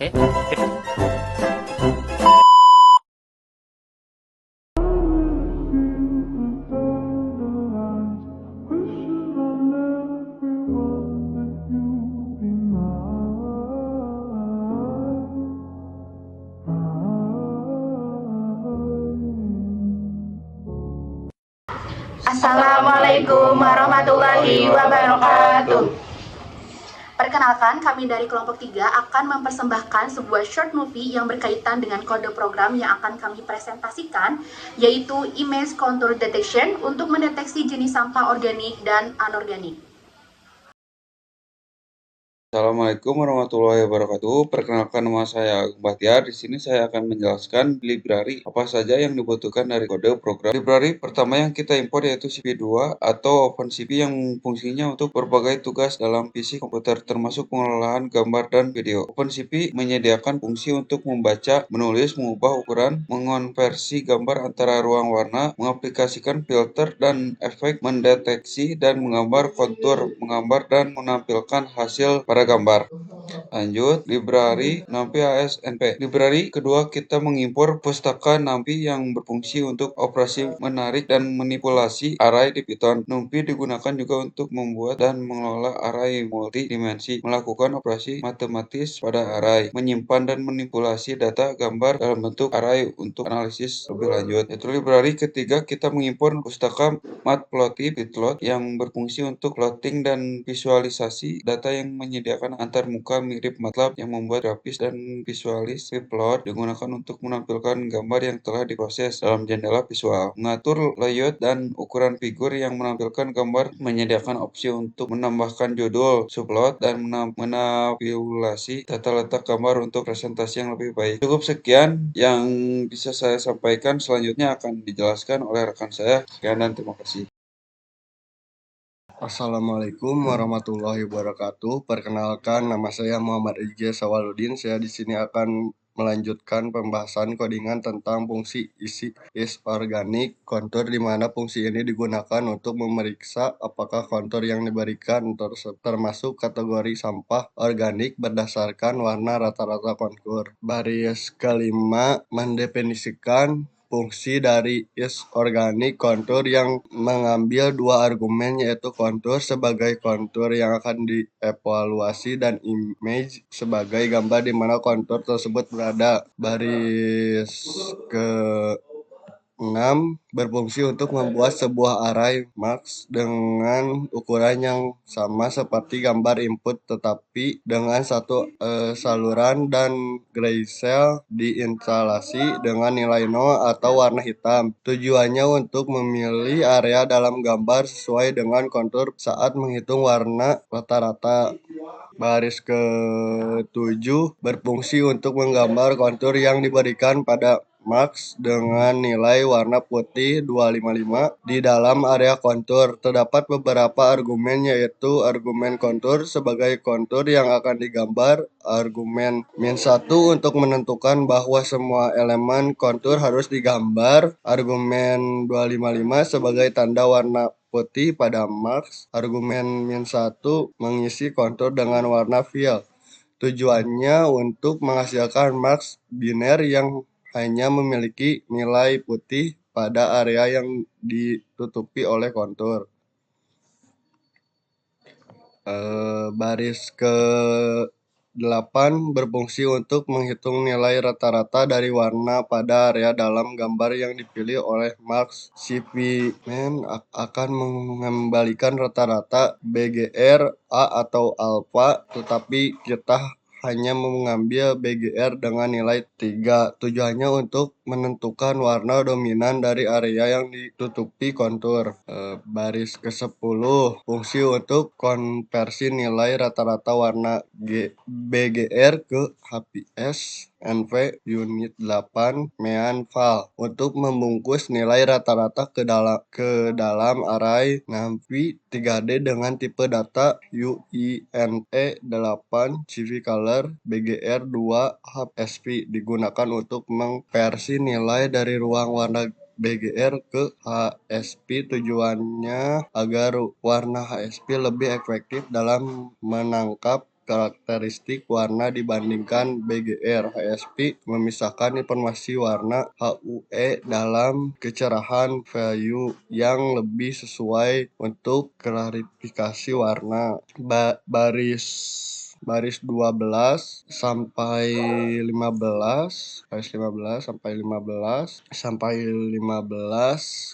Assalamualaikum warahmatullahi wabarakatuh. Perkenalkan, kami dari kelompok 3 akan mempersembahkan sebuah short movie yang berkaitan dengan kode program yang akan kami presentasikan, yaitu Image Contour Detection untuk mendeteksi jenis sampah organik dan anorganik. Assalamualaikum warahmatullahi wabarakatuh. Perkenalkan, nama saya Agung Bahtiar. Di sini saya akan menjelaskan library apa saja yang dibutuhkan dari kode program. Library pertama yang kita import yaitu CP2 atau OpenCP yang fungsinya untuk berbagai tugas dalam PC komputer termasuk pengelolaan gambar dan video. OpenCP menyediakan fungsi untuk membaca, menulis, mengubah ukuran, mengonversi gambar antara ruang warna, mengaplikasikan filter dan efek, mendeteksi dan menggambar kontur, menggambar dan menampilkan hasil pada gambar. Lanjut, library NumPy ASNP. Library kedua, kita mengimpor pustaka NumPy yang berfungsi untuk operasi menarik dan manipulasi array di Python. NumPy digunakan juga untuk membuat dan mengelola array multidimensi, melakukan operasi matematis pada array, menyimpan dan manipulasi data gambar dalam bentuk array untuk analisis lebih lanjut. Yaitu library ketiga, kita mengimpor pustaka Matplotlib yang berfungsi untuk plotting dan visualisasi data yang menyediakan antarmuka mirip MATLAB yang membuat grafis dan visualis. Plot digunakan untuk menampilkan gambar yang telah diproses dalam jendela visual, mengatur layout dan ukuran figur yang menampilkan gambar, menyediakan opsi untuk menambahkan judul, subplot, dan manipulasi tata letak gambar untuk presentasi yang lebih baik. Cukup sekian yang bisa saya sampaikan, selanjutnya akan dijelaskan oleh rekan saya. Sekian dan terima kasih. Assalamualaikum warahmatullahi wabarakatuh. Perkenalkan, nama saya Muhammad Ijaz Sawaludin. Saya di sini akan melanjutkan pembahasan codingan tentang fungsi isi is organik kontur, di mana fungsi ini digunakan untuk memeriksa apakah kontur yang diberikan termasuk kategori sampah organik berdasarkan warna rata-rata kontur. Baris kelima mendefinisikan fungsi dari is organik kontur yang mengambil dua argumen, yaitu kontur sebagai kontur yang akan dievaluasi dan image sebagai gambar di mana kontur tersebut berada. Baris ke 6 berfungsi untuk membuat sebuah array max dengan ukuran yang sama seperti gambar input, tetapi dengan satu saluran dan grayscale diinstalasi dengan nilai 0 atau warna hitam. Tujuannya untuk memilih area dalam gambar sesuai dengan kontur saat menghitung warna rata-rata. Baris ke-7 berfungsi untuk menggambar kontur yang diberikan pada max dengan nilai warna putih 255 di dalam area kontur. Terdapat beberapa argumen, yaitu argumen kontur sebagai kontur yang akan digambar, argumen -1 untuk menentukan bahwa semua elemen kontur harus digambar, argumen 255 sebagai tanda warna putih pada max, argumen -1 mengisi kontur dengan warna fill. Tujuannya untuk menghasilkan max biner yang hanya memiliki nilai putih pada area yang ditutupi oleh kontur. Baris ke-8 berfungsi untuk menghitung nilai rata-rata dari warna pada area dalam gambar yang dipilih oleh max. CPMan akan mengembalikan rata-rata BGR A atau alpha, tetapi kita hanya mengambil BGR dengan nilai 3. Tujuannya untuk menentukan warna dominan dari area yang ditutupi kontur. Baris ke-10 fungsi untuk konversi nilai rata-rata warna BGR ke HPS NV unit 8 mean file untuk membungkus nilai rata-rata ke dalam array NumPy 3D dengan tipe data UINT8 CV color BGR2 HSP, digunakan untuk mengversi nilai dari ruang warna BGR ke HSP. Tujuannya agar warna HSP lebih efektif dalam menangkap karakteristik warna dibandingkan BGR. HSP memisahkan informasi warna HUE dalam kecerahan value yang lebih sesuai untuk klarifikasi warna. Baris 12 sampai 15,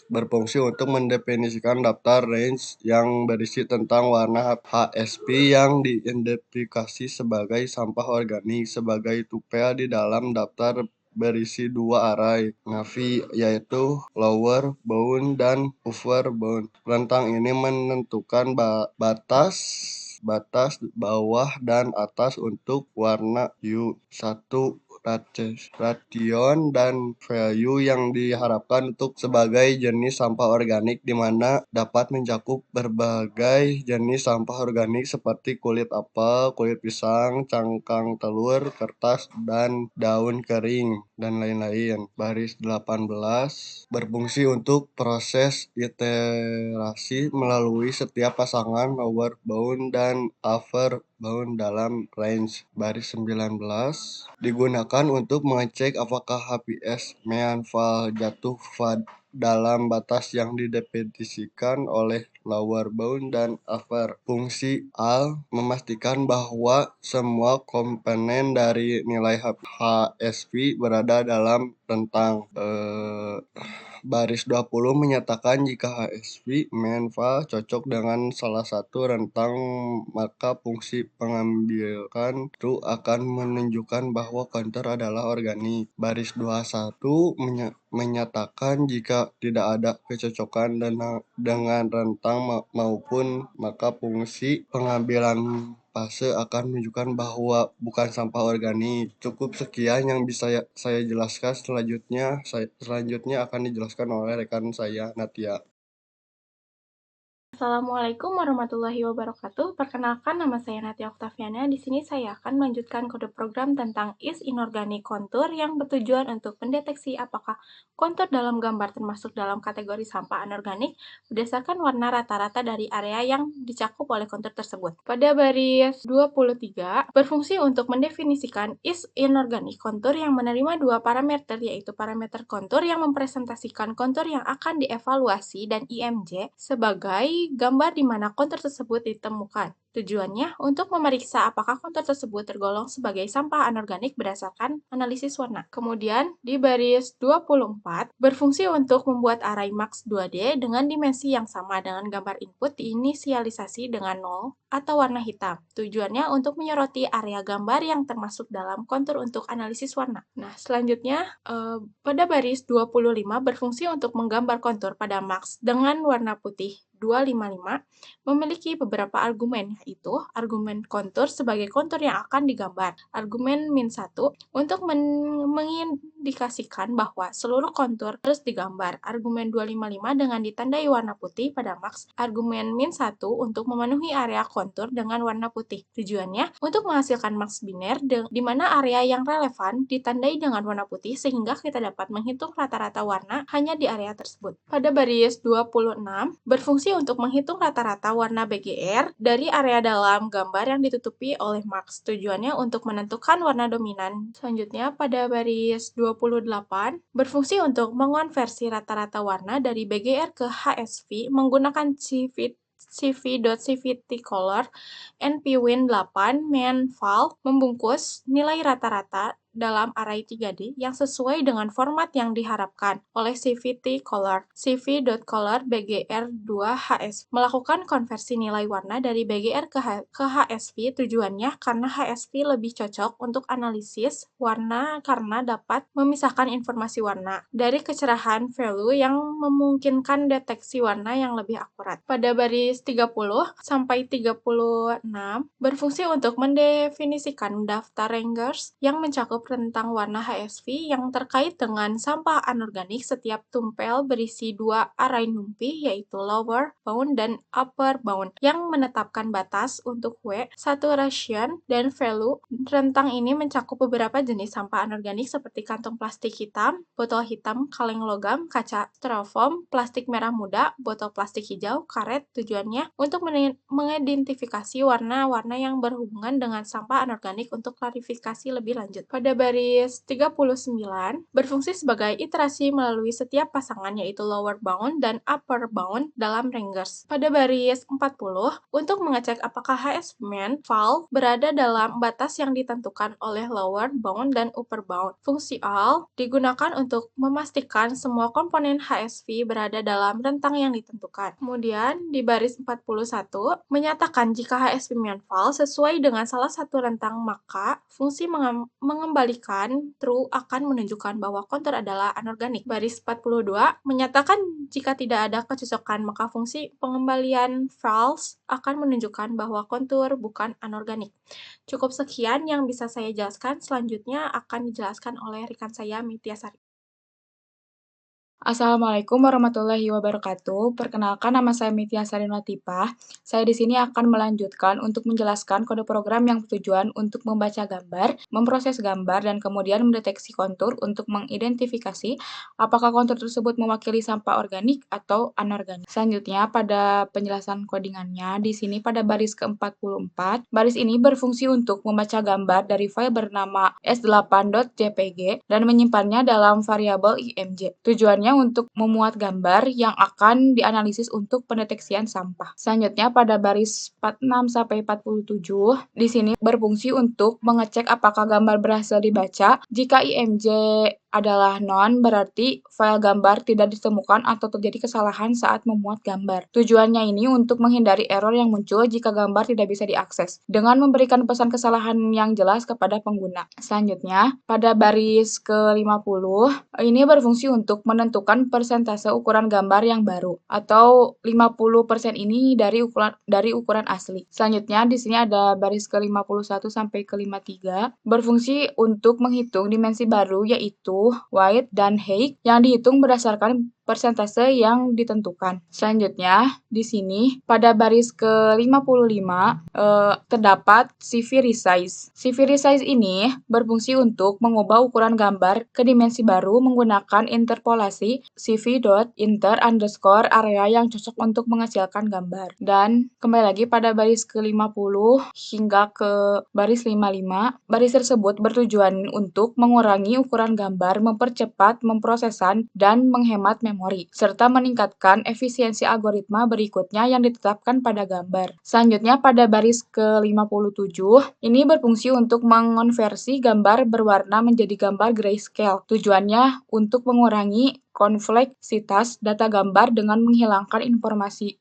berfungsi untuk mendefinisikan daftar range yang berisi tentang warna HSP yang diidentifikasi sebagai sampah organik sebagai tupel di dalam daftar berisi 2 array Navi, yaitu lower bound dan upper bound. Rentang ini menentukan batas bawah dan atas untuk warna hue. 1 ration dan value yang diharapkan untuk sebagai jenis sampah organik, di mana dapat mencakup berbagai jenis sampah organik seperti kulit apel, kulit pisang, cangkang telur, kertas, dan daun kering, dan lain-lain. Baris 18 berfungsi untuk proses iterasi melalui setiap pasangan lower bound dan upper bound dalam range. Baris 19 digunakan untuk mengecek apakah HPS mean-val jatuh dalam batas yang didefinisikan oleh lower bound dan upper. Fungsi AL memastikan bahwa semua komponen dari nilai HSP berada dalam rentang. Baris 20 menyatakan jika HSP mean-val cocok dengan salah satu rentang, maka fungsi pengambilan true akan menunjukkan bahwa kontur adalah organik. Baris 21 menyatakan jika tidak ada kecocokan dengan rentang maupun, maka fungsi pengambilan fase akan menunjukkan bahwa bukan sampah organik. Cukup sekian yang bisa saya jelaskan. Selanjutnya akan dijelaskan oleh rekan saya, Natia. Assalamualaikum warahmatullahi wabarakatuh. Perkenalkan, nama saya Natia Oktaviana. Di sini saya akan melanjutkan kode program tentang is inorganic contour yang bertujuan untuk mendeteksi apakah kontur dalam gambar termasuk dalam kategori sampah anorganik berdasarkan warna rata-rata dari area yang dicakup oleh kontur tersebut. Pada baris 23 berfungsi untuk mendefinisikan is inorganic contour yang menerima 2 parameter, yaitu parameter kontur yang mempresentasikan kontur yang akan dievaluasi dan IMJ sebagai gambar di mana kontur tersebut ditemukan. Tujuannya untuk memeriksa apakah kontur tersebut tergolong sebagai sampah anorganik berdasarkan analisis warna. Kemudian di baris 24 berfungsi untuk membuat array max 2D dengan dimensi yang sama dengan gambar input diinisialisasi dengan 0 atau warna hitam. Tujuannya untuk menyoroti area gambar yang termasuk dalam kontur untuk analisis warna. Nah, selanjutnya pada baris 25 berfungsi untuk menggambar kontur pada max dengan warna putih 255 memiliki beberapa argumen, yaitu argumen kontur sebagai kontur yang akan digambar, argumen -1 untuk mengindikasikan bahwa seluruh kontur harus digambar, argumen 255 dengan ditandai warna putih pada max, argumen -1 untuk memenuhi area kontur dengan warna putih. Tujuannya untuk menghasilkan max biner di mana area yang relevan ditandai dengan warna putih sehingga kita dapat menghitung rata-rata warna hanya di area tersebut. Pada baris 26 berfungsi untuk menghitung rata-rata warna BGR dari area dalam gambar yang ditutupi oleh max. Tujuannya untuk menentukan warna dominan. Selanjutnya pada baris 28 berfungsi untuk mengonversi rata-rata warna dari BGR ke HSV menggunakan cv.cvtcolor npwin8 mean-val membungkus nilai rata-rata dalam array 3D yang sesuai dengan format yang diharapkan oleh cvtcolor. cv.color bgr2hs melakukan konversi nilai warna dari BGR ke HSV. Tujuannya karena HSV lebih cocok untuk analisis warna karena dapat memisahkan informasi warna dari kecerahan value yang memungkinkan deteksi warna yang lebih akurat. Pada baris 30 sampai 36 berfungsi untuk mendefinisikan daftar ranges yang mencakup rentang warna HSV yang terkait dengan sampah anorganik setiap tumpel berisi 2 array NUMPI yaitu lower bound dan upper bound yang menetapkan batas untuk W, saturation, dan value. Rentang ini mencakup beberapa jenis sampah anorganik seperti kantong plastik hitam, botol hitam, kaleng logam, kaca styrofoam, plastik merah muda, botol plastik hijau, karet. Tujuannya untuk mengidentifikasi warna-warna yang berhubungan dengan sampah anorganik untuk klarifikasi lebih lanjut. Pada baris 39, berfungsi sebagai iterasi melalui setiap pasangan yaitu lower bound dan upper bound dalam Rangers. Pada baris 40, untuk mengecek apakah HSV main valve berada dalam batas yang ditentukan oleh lower bound dan upper bound. Fungsi AL digunakan untuk memastikan semua komponen HSV berada dalam rentang yang ditentukan. Kemudian di baris 41 menyatakan jika HSV main valve sesuai dengan salah satu rentang, maka fungsi mengembalikan true akan menunjukkan bahwa kontur adalah anorganik. Baris 42 menyatakan jika tidak ada kecocokan, maka fungsi pengembalian valves akan menunjukkan bahwa kontur bukan anorganik. Cukup sekian yang bisa saya jelaskan, selanjutnya akan dijelaskan oleh rekan saya Mitya Sari. Assalamualaikum warahmatullahi wabarakatuh. Perkenalkan, nama saya Mitya Sari Latifah. Saya di sini akan melanjutkan untuk menjelaskan kode program yang bertujuan untuk membaca gambar, memproses gambar, dan kemudian mendeteksi kontur untuk mengidentifikasi apakah kontur tersebut mewakili sampah organik atau anorganik. Selanjutnya, pada penjelasan codingannya, di sini pada baris ke-44, baris ini berfungsi untuk membaca gambar dari file bernama s8.jpg dan menyimpannya dalam variabel img. Tujuannya untuk memuat gambar yang akan dianalisis untuk pendeteksian sampah. Selanjutnya pada baris 46 sampai 47 di sini berfungsi untuk mengecek apakah gambar berhasil dibaca. Jika img adalah non, berarti file gambar tidak ditemukan atau terjadi kesalahan saat memuat gambar. Tujuannya ini untuk menghindari error yang muncul jika gambar tidak bisa diakses, dengan memberikan pesan kesalahan yang jelas kepada pengguna. Selanjutnya, pada baris ke-50, ini berfungsi untuk menentukan persentase ukuran gambar yang baru, atau 50% ini dari ukuran asli. Selanjutnya, di sini ada baris ke-51 sampai ke-53, berfungsi untuk menghitung dimensi baru yaitu width dan height yang dihitung berdasarkan persentase yang ditentukan. Selanjutnya, di sini pada baris ke-55 terdapat CV resize. CV resize ini berfungsi untuk mengubah ukuran gambar ke dimensi baru menggunakan interpolasi cv.inter_area yang cocok untuk menghasilkan gambar. Dan kembali lagi pada baris ke-50 hingga ke baris 55, baris tersebut bertujuan untuk mengurangi ukuran gambar, mempercepat pemrosesan, dan menghemat memori, serta meningkatkan efisiensi algoritma berikutnya yang ditetapkan pada gambar. Selanjutnya pada baris ke-57, ini berfungsi untuk mengonversi gambar berwarna menjadi gambar grayscale. Tujuannya untuk mengurangi kompleksitas data gambar dengan menghilangkan informasi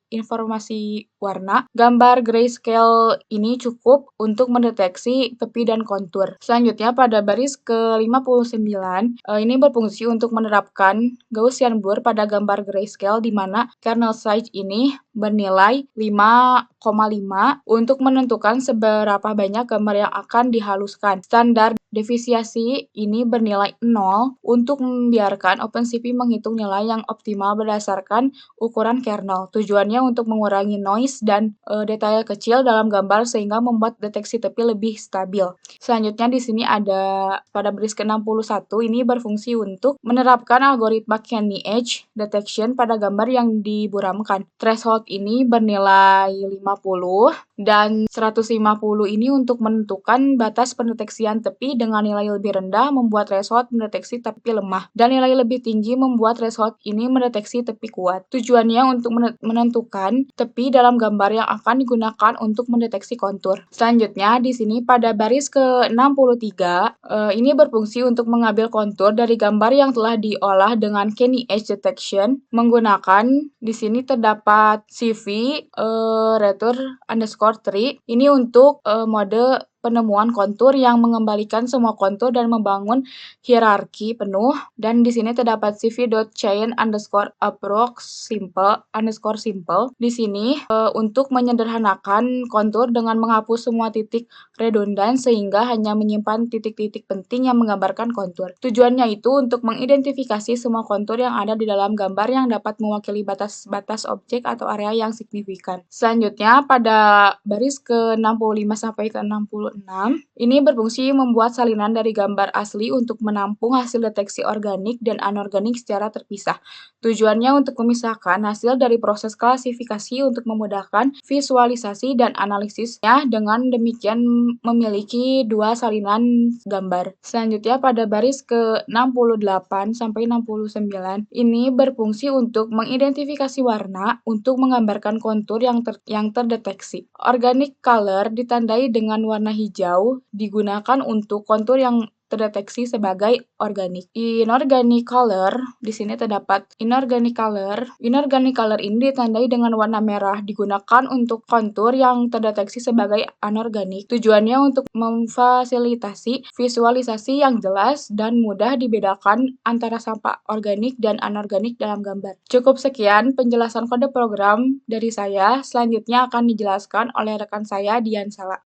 warna. Gambar grayscale ini cukup untuk mendeteksi tepi dan kontur. Selanjutnya pada baris ke-59, ini berfungsi untuk menerapkan Gaussian blur pada gambar grayscale di mana kernel size ini bernilai 5,5 untuk menentukan seberapa banyak gambar yang akan dihaluskan. Standar deviasi ini bernilai 0 untuk membiarkan OpenCV menghitung nilai yang optimal berdasarkan ukuran kernel. Tujuannya untuk mengurangi noise dan detail kecil dalam gambar sehingga membuat deteksi tepi lebih stabil. Selanjutnya di sini ada pada baris ke-61 ini berfungsi untuk menerapkan algoritma Canny Edge Detection pada gambar yang diburamkan. Threshold ini bernilai 50 dan 150 ini untuk menentukan batas pendeteksian tepi dengan nilai lebih rendah membuat threshold mendeteksi tepi lemah dan nilai lebih tinggi membuat threshold ini mendeteksi tepi kuat. Tujuannya untuk menentukan tepi dalam gambar yang akan digunakan untuk mendeteksi kontur. Selanjutnya di sini pada baris ke-63 ini berfungsi untuk mengambil kontur dari gambar yang telah diolah dengan Canny Edge Detection menggunakan di sini terdapat CV return_3 ini untuk mode penemuan kontur yang mengembalikan semua kontur dan membangun hierarki penuh. Dan di sini terdapat cv.chain_approx_simple. Di sini untuk menyederhanakan kontur dengan menghapus semua titik redundan sehingga hanya menyimpan titik-titik penting yang menggambarkan kontur. Tujuannya itu untuk mengidentifikasi semua kontur yang ada di dalam gambar yang dapat mewakili batas-batas objek atau area yang signifikan. Selanjutnya pada baris ke-65 sampai ke-66 ini berfungsi membuat salinan dari gambar asli untuk menampung hasil deteksi organik dan anorganik secara terpisah. Tujuannya untuk memisahkan hasil dari proses klasifikasi untuk memudahkan visualisasi dan analisisnya, dengan demikian memiliki dua salinan gambar. Selanjutnya pada baris ke-68 sampai 69 ini berfungsi untuk mengidentifikasi warna untuk menggambarkan kontur yang terdeteksi. Organic color ditandai dengan warna hijau digunakan untuk kontur yang terdeteksi sebagai organik. Inorganic color, di sini terdapat inorganic color. Inorganic color ini ditandai dengan warna merah digunakan untuk kontur yang terdeteksi sebagai anorganik. Tujuannya untuk memfasilitasi visualisasi yang jelas dan mudah dibedakan antara sampah organik dan anorganik dalam gambar. Cukup sekian penjelasan kode program dari saya. Selanjutnya akan dijelaskan oleh rekan saya, Dian Sala.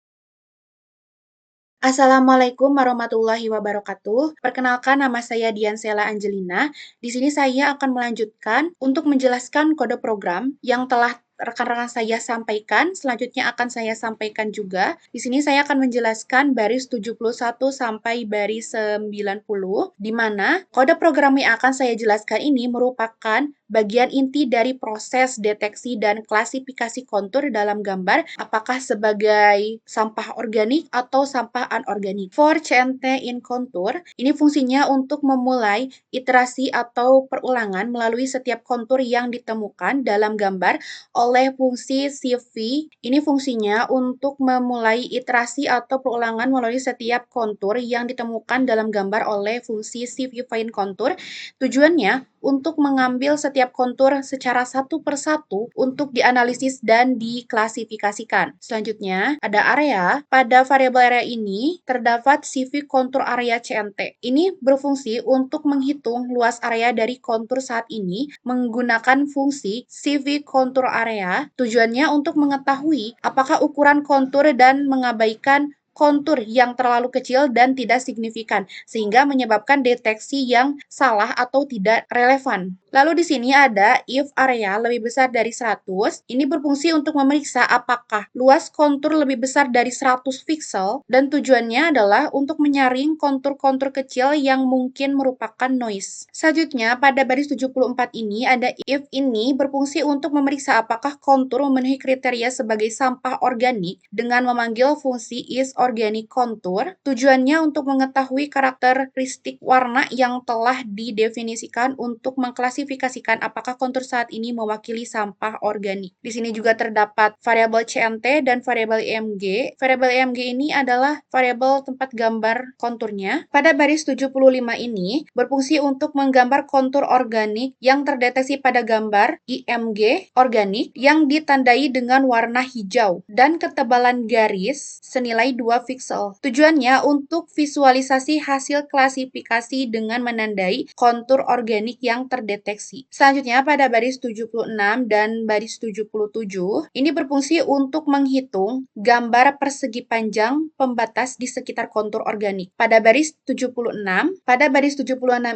Assalamualaikum warahmatullahi wabarakatuh. Perkenalkan, nama saya Diansela Angelina. Di sini saya akan melanjutkan untuk menjelaskan kode program yang telah rekan-rekan saya sampaikan. Selanjutnya akan saya sampaikan juga. Di sini saya akan menjelaskan baris 71 sampai baris 90, di mana kode program yang akan saya jelaskan ini merupakan bagian inti dari proses deteksi dan klasifikasi kontur dalam gambar, apakah sebagai sampah organik atau sampah anorganik. For CNT in kontur, ini fungsinya untuk memulai iterasi atau perulangan melalui setiap kontur yang ditemukan dalam gambar oleh fungsi CV. Ini fungsinya untuk memulai iterasi atau perulangan melalui setiap kontur yang ditemukan dalam gambar oleh fungsi CV find kontur. Tujuannya untuk mengambil setiap kontur secara satu persatu untuk dianalisis dan diklasifikasikan. Selanjutnya, ada area. Pada variabel area ini terdapat CV kontur area CNT. Ini berfungsi untuk menghitung luas area dari kontur saat ini menggunakan fungsi CV kontur area. Tujuannya untuk mengetahui apakah ukuran kontur dan mengabaikan kontur yang terlalu kecil dan tidak signifikan, sehingga menyebabkan deteksi yang salah atau tidak relevan. Lalu di sini ada if area lebih besar dari 100, ini berfungsi untuk memeriksa apakah luas kontur lebih besar dari 100 pixel, dan tujuannya adalah untuk menyaring kontur-kontur kecil yang mungkin merupakan noise. Selanjutnya, pada baris 74 ini ada if, ini berfungsi untuk memeriksa apakah kontur memenuhi kriteria sebagai sampah organik dengan memanggil fungsi is_organic kontur. Tujuannya untuk mengetahui karakteristik warna yang telah didefinisikan untuk mengklasifikasikan apakah kontur saat ini mewakili sampah organik. Di sini juga terdapat variabel CNT dan variabel IMG. Variabel IMG ini adalah variabel tempat gambar konturnya. Pada baris 75 ini berfungsi untuk menggambar kontur organik yang terdeteksi pada gambar IMG organik yang ditandai dengan warna hijau dan ketebalan garis senilai 2 pixel. Tujuannya untuk visualisasi hasil klasifikasi dengan menandai kontur organik yang terdeteksi. Selanjutnya pada baris 76 dan baris 77, ini berfungsi untuk menghitung gambar persegi panjang pembatas di sekitar kontur organik. Pada baris 76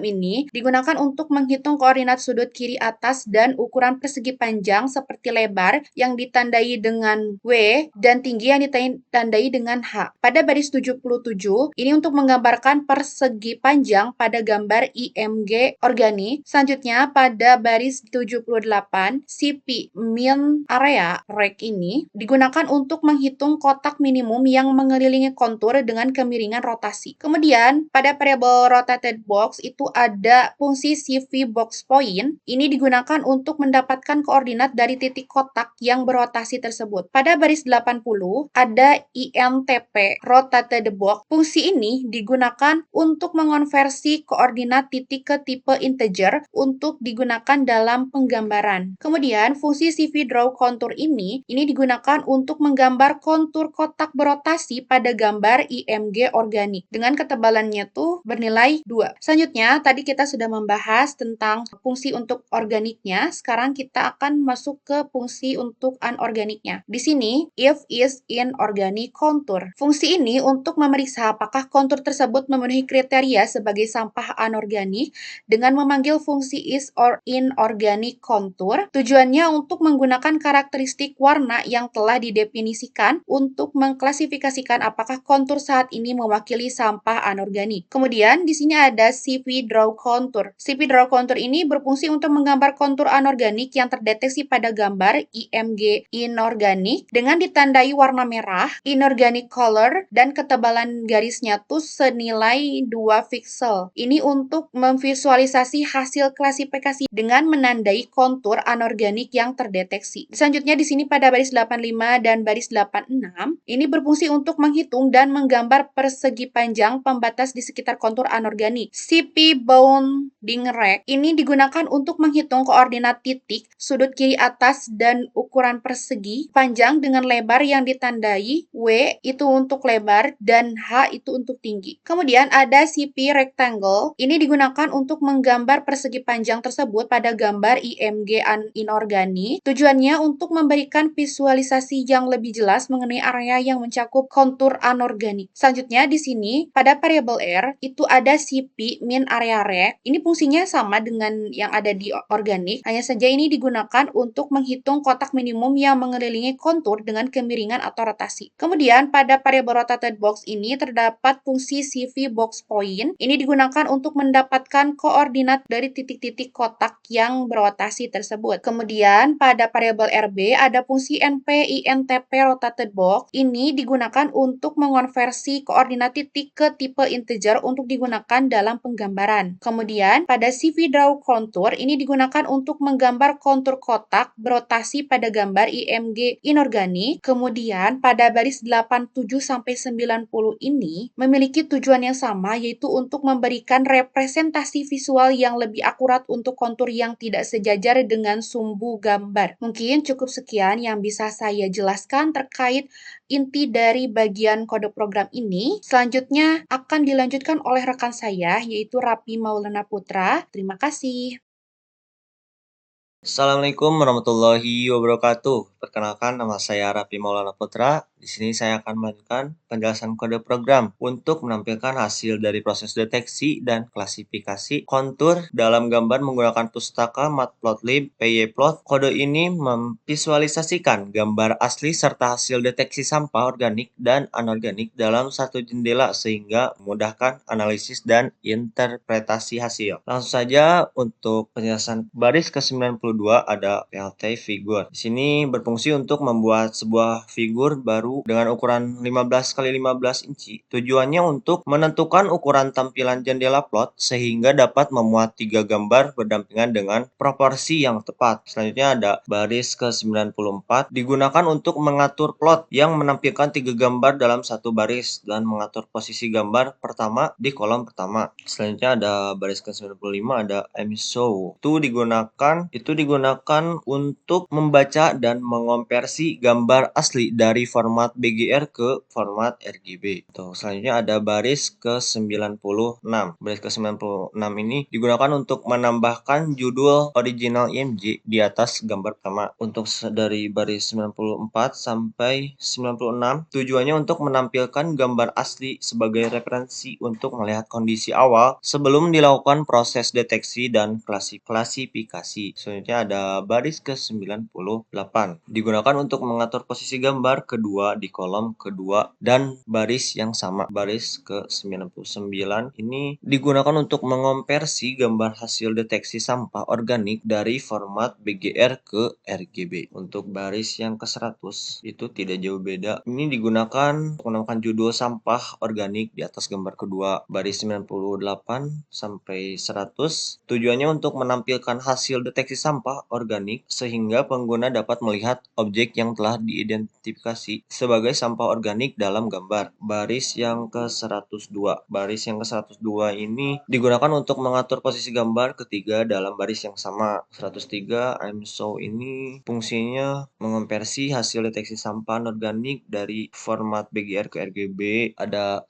ini digunakan untuk menghitung koordinat sudut kiri atas dan ukuran persegi panjang seperti lebar yang ditandai dengan W dan tinggi yang ditandai dengan H. Pada baris 77, ini untuk menggambarkan persegi panjang pada gambar IMG organik. Selanjutnya pada baris 78, CP min area rect ini digunakan untuk menghitung kotak minimum yang mengelilingi kontur dengan kemiringan rotasi. Kemudian pada variabel rotated box itu ada fungsi CV box point. Ini digunakan untuk mendapatkan koordinat dari titik kotak yang berotasi tersebut. Pada baris 80 ada INTP NP rotate the box. Fungsi ini digunakan untuk mengonversi koordinat titik ke tipe integer untuk digunakan dalam penggambaran. Kemudian fungsi CV draw contour ini digunakan untuk menggambar kontur kotak berotasi pada gambar IMG organik dengan ketebalannya tuh bernilai 2. Selanjutnya tadi kita sudah membahas tentang fungsi untuk organiknya. Sekarang kita akan masuk ke fungsi untuk anorganiknya. Di sini if is inorganic contour. Fungsi ini untuk memeriksa apakah kontur tersebut memenuhi kriteria sebagai sampah anorganik dengan memanggil fungsi is or inorganic contour. Tujuannya untuk menggunakan karakteristik warna yang telah didefinisikan untuk mengklasifikasikan apakah kontur saat ini mewakili sampah anorganik. Kemudian di sini ada CV draw contour. CV draw contour ini berfungsi untuk menggambar kontur anorganik yang terdeteksi pada gambar IMG inorganik dengan ditandai warna merah, inorganic color, dan ketebalan garisnya tuh senilai 2 pixel. Ini untuk memvisualisasi hasil klasifikasi dengan menandai kontur anorganik yang terdeteksi. Selanjutnya di sini pada baris 85 dan baris 86, ini berfungsi untuk menghitung dan menggambar persegi panjang pembatas di sekitar kontur anorganik. CP bounding rect ini digunakan untuk menghitung koordinat titik, sudut kiri atas, dan ukuran persegi panjang dengan lebar yang ditandai W itu untuk lebar dan H itu untuk tinggi. Kemudian ada CP rectangle, ini digunakan untuk menggambar persegi panjang tersebut pada gambar IMG inorganik. Tujuannya untuk memberikan visualisasi yang lebih jelas mengenai area yang mencakup kontur anorganik. Selanjutnya di sini pada variabel R itu ada CP min area rect. Ini fungsinya sama dengan yang ada di organik, hanya saja ini digunakan untuk menghitung kotak minimum yang mengelilingi kontur dengan kemiringan atau rotasi. Kemudian pada variabel rotated box ini terdapat fungsi CV box point. Ini digunakan untuk mendapatkan koordinat dari titik-titik kotak yang berotasi tersebut. Kemudian pada variabel RB ada fungsi NP-INTP rotated box. Ini digunakan untuk mengonversi koordinat titik ke tipe integer untuk digunakan dalam penggambaran. Kemudian pada CV draw contour ini digunakan untuk menggambar kontur kotak berotasi pada gambar IMG inorganik. Kemudian pada baris 87 sampai 90 ini memiliki tujuan yang sama, yaitu untuk memberikan representasi visual yang lebih akurat untuk kontur yang tidak sejajar dengan sumbu gambar. Mungkin cukup sekian yang bisa saya jelaskan terkait inti dari bagian kode program ini. Selanjutnya akan dilanjutkan oleh rekan saya, yaitu Rapi Maulana Putra. Terima kasih. Assalamualaikum warahmatullahi wabarakatuh. Perkenalkan, nama saya Rapi Maulana Putra. Di sini saya akan melanjutkan penjelasan kode program untuk menampilkan hasil dari proses deteksi dan klasifikasi kontur dalam gambar menggunakan pustaka Matplotlib PyPlot. Kode ini memvisualisasikan gambar asli serta hasil deteksi sampah organik dan anorganik dalam satu jendela sehingga memudahkan analisis dan interpretasi hasil. Langsung saja untuk penjelasan baris ke-92 ada PLT figure. Di sini berfungsi untuk membuat sebuah figur baru dengan ukuran 15 x 15 inci. Tujuannya untuk menentukan ukuran tampilan jendela plot sehingga dapat memuat 3 gambar berdampingan dengan proporsi yang tepat. Selanjutnya ada baris ke-94 digunakan untuk mengatur plot yang menampilkan 3 gambar dalam satu baris dan mengatur posisi gambar pertama di kolom pertama. Selanjutnya ada baris ke-95 ada MShow. Itu digunakan untuk membaca dan mengonversi gambar asli dari format BGR ke format RGB. Selanjutnya ada baris ke-96. Baris ke-96 ini digunakan untuk menambahkan judul original IMG di atas gambar pertama. Untuk dari baris 94 sampai 96 tujuannya untuk menampilkan gambar asli sebagai referensi untuk melihat kondisi awal sebelum dilakukan proses deteksi dan klasifikasi. Selanjutnya ada baris ke-98 digunakan untuk mengatur posisi gambar kedua di kolom kedua dan baris yang sama. Baris ke-99 ini digunakan untuk mengonversi gambar hasil deteksi sampah organik dari format BGR ke RGB. Untuk baris yang ke-100 itu tidak jauh beda. Ini digunakan untuk menambahkan judul sampah organik di atas gambar kedua. Baris 98 sampai 100 tujuannya untuk menampilkan hasil deteksi sampah organik sehingga pengguna dapat melihat melihat objek yang telah diidentifikasi sebagai sampah organik dalam gambar. Baris yang ke-102. Baris yang ke-102 ini digunakan untuk mengatur posisi gambar ketiga dalam baris yang sama. 103 I'm show ini fungsinya mengonversi hasil deteksi sampah anorganik dari format BGR ke RGB.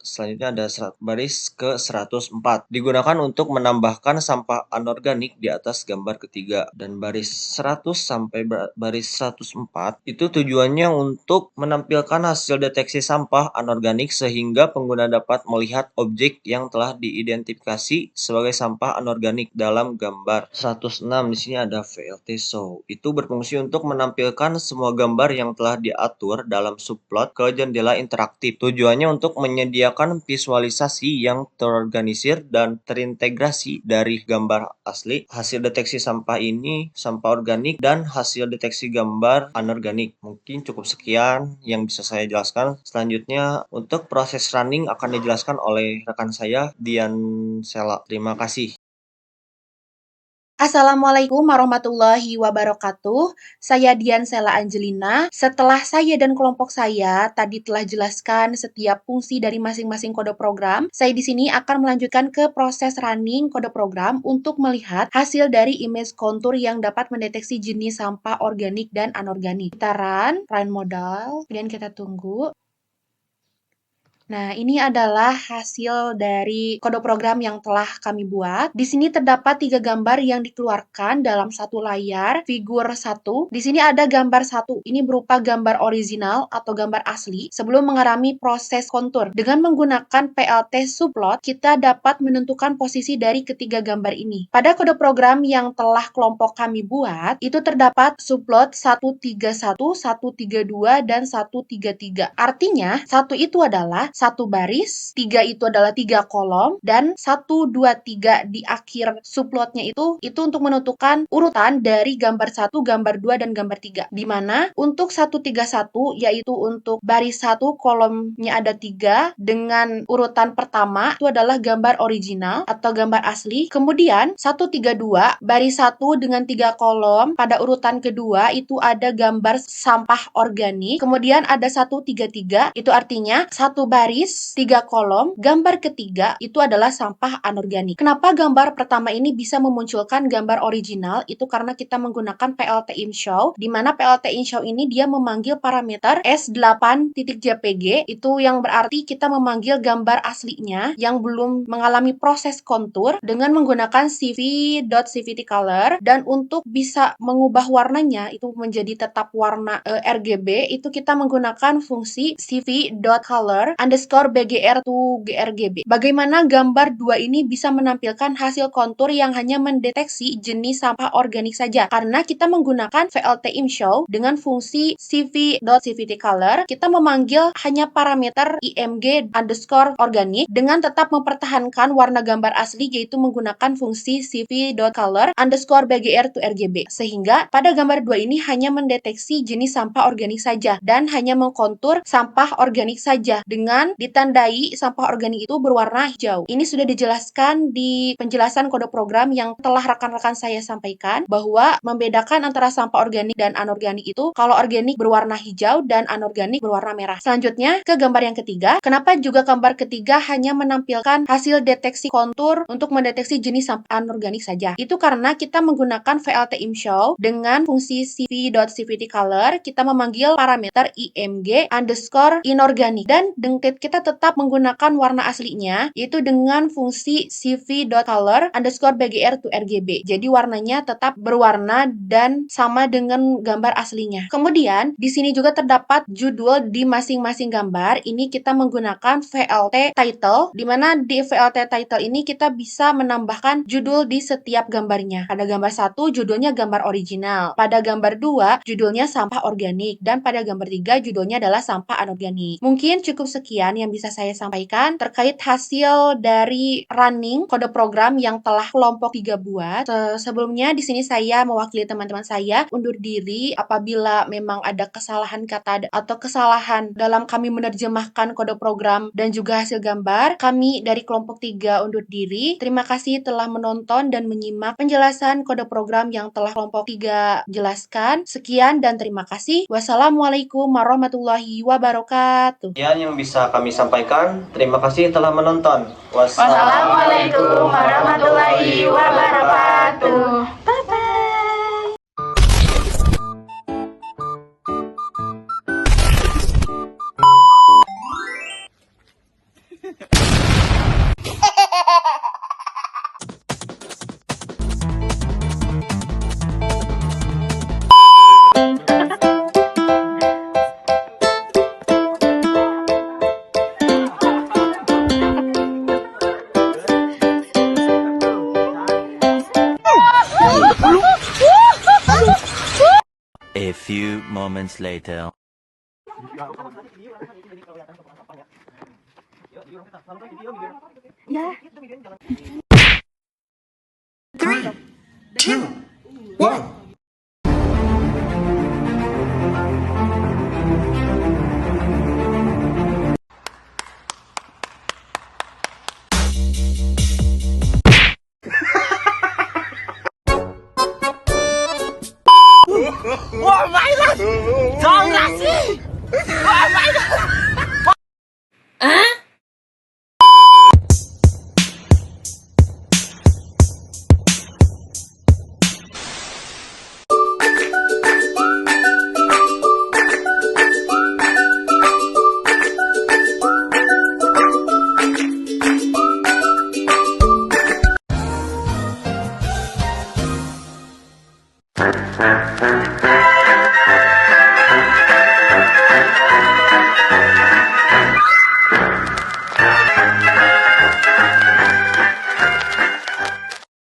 Selanjutnya ada baris ke-104. Digunakan untuk menambahkan sampah anorganik di atas gambar ketiga. Dan baris 100 sampai baris 104 itu tujuannya untuk menampilkan hasil deteksi sampah anorganik sehingga pengguna dapat melihat objek yang telah diidentifikasi sebagai sampah anorganik dalam gambar. 106 di sini ada VLT show. Itu berfungsi untuk menampilkan semua gambar yang telah diatur dalam subplot ke jendela interaktif. Tujuannya untuk menyediakan visualisasi yang terorganisir dan terintegrasi dari gambar asli, hasil deteksi sampah ini, sampah organik, dan hasil deteksi gambar anorganik. Mungkin cukup sekian yang bisa saya jelaskan. Selanjutnya untuk proses running akan dijelaskan oleh rekan saya, Dian Sela. Terima kasih. Assalamualaikum warahmatullahi wabarakatuh. Saya Dian Sela Angelina. Setelah saya dan kelompok saya tadi telah jelaskan setiap fungsi dari masing-masing kode program, saya di sini akan melanjutkan ke proses running kode program untuk melihat hasil dari image kontur yang dapat mendeteksi jenis sampah organik dan anorganik. Kita run modal, kemudian kita tunggu. Nah, ini adalah hasil dari kode program yang telah kami buat. Di sini terdapat 3 gambar yang dikeluarkan dalam satu layar, figur 1. Di sini ada gambar 1. Ini berupa gambar original atau gambar asli sebelum mengalami proses kontur. Dengan menggunakan PLT subplot, kita dapat menentukan posisi dari ketiga gambar ini. Pada kode program yang telah kelompok kami buat, itu terdapat subplot 131, 132, dan 133. Artinya, 1 itu adalah 1 baris, 3 itu adalah 3 kolom, dan 1, 2, 3 di akhir subplotnya itu untuk menentukan urutan dari gambar 1, gambar 2, dan gambar 3. Di mana untuk 131 yaitu untuk baris 1 kolomnya ada 3 dengan urutan pertama itu adalah gambar original atau gambar asli. Kemudian 132 baris 1 dengan 3 kolom pada urutan kedua itu ada gambar sampah organik. Kemudian ada 133 itu artinya 1 baris, 3 kolom, gambar ketiga itu adalah sampah anorganik. Kenapa gambar pertama ini bisa memunculkan gambar original? Itu karena kita menggunakan PLT InShow, di mana PLT InShow ini dia memanggil parameter S8.jpg, itu yang berarti kita memanggil gambar aslinya yang belum mengalami proses kontur dengan menggunakan cv.cvtcolor, dan untuk bisa mengubah warnanya itu menjadi tetap warna RGB, itu kita menggunakan fungsi cv.color _BGR to GRGB. Bagaimana gambar 2 ini bisa menampilkan hasil kontur yang hanya mendeteksi jenis sampah organik saja? Karena kita menggunakan VLT InShow dengan fungsi cv.cvtcolor, kita memanggil hanya parameter img _organik dengan tetap mempertahankan warna gambar asli yaitu menggunakan fungsi cv.color _BGR to RGB. Sehingga pada gambar 2 ini hanya mendeteksi jenis sampah organik saja dan hanya mengkontur sampah organik saja dengan ditandai sampah organik itu berwarna hijau. Ini sudah dijelaskan di penjelasan kode program yang telah rekan-rekan saya sampaikan, bahwa membedakan antara sampah organik dan anorganik itu kalau organik berwarna hijau dan anorganik berwarna merah. Selanjutnya ke gambar yang ketiga. Kenapa juga gambar ketiga hanya menampilkan hasil deteksi kontur untuk mendeteksi jenis sampah anorganik saja? Itu karena kita menggunakan VLT InShow dengan fungsi cv.cvtcolor, kita memanggil parameter img _inorganic, dan kita tetap menggunakan warna aslinya yaitu dengan fungsi cv.color _BGR to RGB. Jadi warnanya tetap berwarna dan sama dengan gambar aslinya. Kemudian di sini juga terdapat judul di masing-masing gambar. Ini kita menggunakan VLT title, di mana di VLT title ini kita bisa menambahkan judul di setiap gambarnya. Pada gambar 1 judulnya gambar original, pada gambar 2 judulnya sampah organik, dan pada gambar 3 judulnya adalah sampah anorganik. Mungkin cukup sekian sekian yang bisa saya sampaikan terkait hasil dari running kode program yang telah kelompok 3 buat. Sebelumnya di sini saya mewakili teman-teman saya undur diri apabila memang ada kesalahan kata atau kesalahan dalam kami menerjemahkan kode program dan juga hasil gambar. Kami dari kelompok 3 undur diri. Terima kasih telah menonton dan menyimak penjelasan kode program yang telah kelompok 3 jelaskan. Sekian dan terima kasih. Wassalamualaikum warahmatullahi wabarakatuh. Sekian yang bisa kami sampaikan. Terima kasih telah menonton. Wassalamualaikum warahmatullahi wabarakatuh. Bye-bye. A few moments later.